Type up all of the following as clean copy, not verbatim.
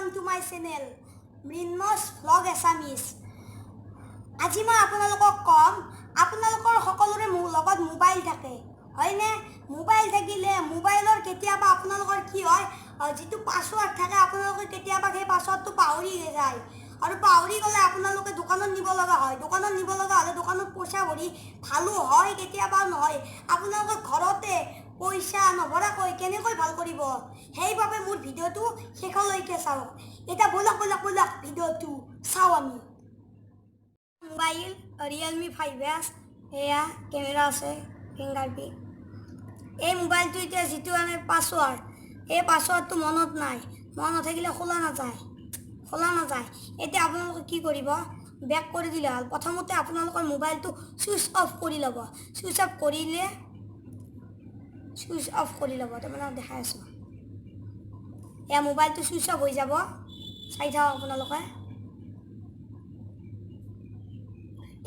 welcome to my channel Mrinmo's Vlog Assamese. আজি মই আপোনালোকক কম আপোনালোকৰ সকলোৰে লগত মোবাইল থাকে হয়নে মোবাইল থাকিলে মোবাইলৰ কেতিয়াবা আপোনালোকৰ কি হয় যেটো পাসওয়াৰ্ড থাকে আপোনালোকে কেতিয়াবা সেই পাসওয়াৰ্ডটো পাহৰি যায় আৰু পাহৰি গলে আপোনালোকে দোকানত নিব লগা হয় দোকানত নিব লগা হলে দোকানত পইচা ভৰি ভালো হয় কেতিয়াবা নহয় আপোনালোকে ঘৰতে পইচা নভৰাকৈ কেনেকৈ ভাল কৰিব সেইভাবে মোৰ ভিডিওটো শেষলৈকে চাওক এটা বলক ভিডিওটো চাও আমি মোবাইল Realme 5s এয়া ক্যামেরা আছে ফিঙ্গারপ্রিন্ট এই মোবাইলটো এতিয়া যেটো আমি পাসওয়ার্ড এই পাসওয়ার্ডটো মনত নাই মনত থাকিলে খোলা নাযায় এতিয়া আপোনালোকে কি কৰিব ব্যাক কৰি দিলে হল প্ৰথমতে আপোনালোকৰ মোবাইলটো সুইচ অফ কৰি ল'ব সুইচ অফ কৰি ল'ব তাৰমানে দেখাই আছো এয়া মোবাইলটো সুইচ অফ হৈ যাব চাই থাকক আপোনালোকে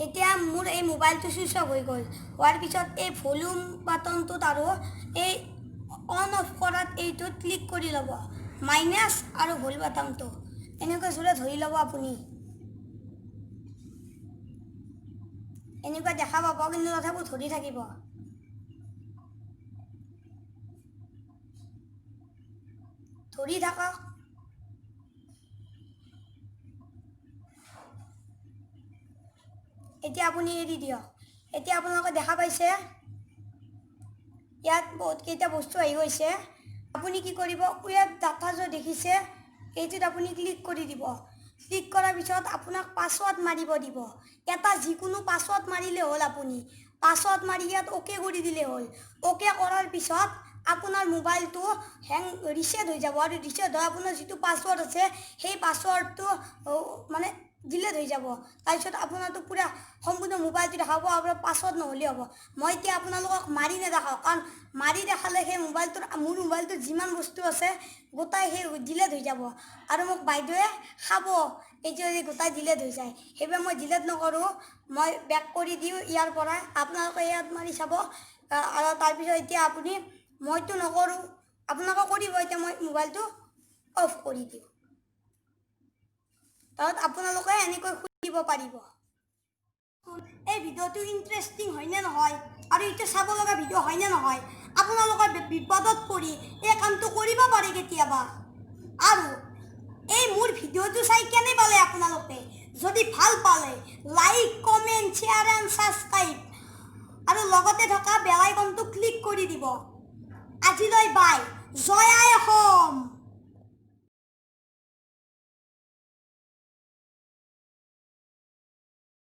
এতিয়া মোৰ এই মোবাইলটো সুইচ অফ হৈ গ'ল হোৱাৰ পিছত এই ভলিউম বাটনটোত আৰু এই অন অফ কৰাত এইটো ক্লিক কৰি ল'ব মাইনাস আৰু ভলিউম বাটনটো এনেকৈ জোৰে ধৰি ল'ব আপুনি এনেকৈ দেখা পাব কিন্তু তথাপিও ধৰি থাকিব ধৰি থাকক এতিয়া আপুনি এৰি দিয়ক এতিয়া আপোনালোকে দেখা পাইছে ইয়াত বহুত কেইটা বস্তু আহি গৈছে আপুনি কি কৰিব ওয়েব ডাটা যে দেখিছে এইটোত আপুনি ক্লিক কৰি দিব ক্লিক কৰাৰ পিছত আপোনাক পাসওয়াৰ্ড মাৰিব দিব এটা যিকোনো পাসওয়াৰ্ড মাৰিলে হ'ল আপুনি পাসওয়াৰ্ড মাৰি ইয়াত ওকে কৰি দিলে হ'ল ওকে কৰাৰ পিছত আপোনাৰ মোবাইলটো হ্যাং ৰিসেট হৈ যাব আৰু ৰিসেট হৈ আপোনাৰ যেটো পাসওয়াৰ্ড আছে সেই পাসওয়াৰ্ডটো মানে ডিলিট হৈ যাব তাৰপিছত আপোনাৰটো পুৰা সম্পূৰ্ণ মোবাইলটো দেখাব আপোনাৰ পাসওয়াৰ্ড নহলে হ'ব মই এতিয়া আপোনালোকক মাৰি নেদেখাও কাৰণ মাৰি দেখালে সেই মোবাইলটোৰ মোৰ মোবাইলটোত যিমান বস্তু আছে গোটাই সেই ডিলিট হৈ যাব আৰু মোক বাইদেৱে খাব এই যে গোটাই ডিলিট হৈ যায় সেইবাবে মই ডিলিট নকৰোঁ মই ব্যাক কৰি দিওঁ ইয়াৰ পৰা আপোনালোকে ইয়াত মাৰি চাব আৰু তাৰপিছত এতিয়া আপুনি মইতো নকৰোঁ আপোনালোকে কৰিব এতিয়া মই মোবাইলটো অফ কৰি দিওঁ তাত আপোনালোকে এনেকৈ খুলিব পাৰিব এই ভিডিওটো ইন্টাৰেস্টিং হয় না নহয় আৰু এটা চাব লগা ভিডিও হয় না নহয় আপোনালোকৰ বিপদত পৰি এই কামটো কৰিব পাৰে কেতিয়াবা আৰু এই মোৰ ভিডিওটো চাই কেনে পালে আপোনালোকে যদি ভাল পালে like comment share and subscribe আৰু লগতে থকা বেল আইকনটো ক্লিক কৰি দিব আজিলৈ বাই জয় আই অসম।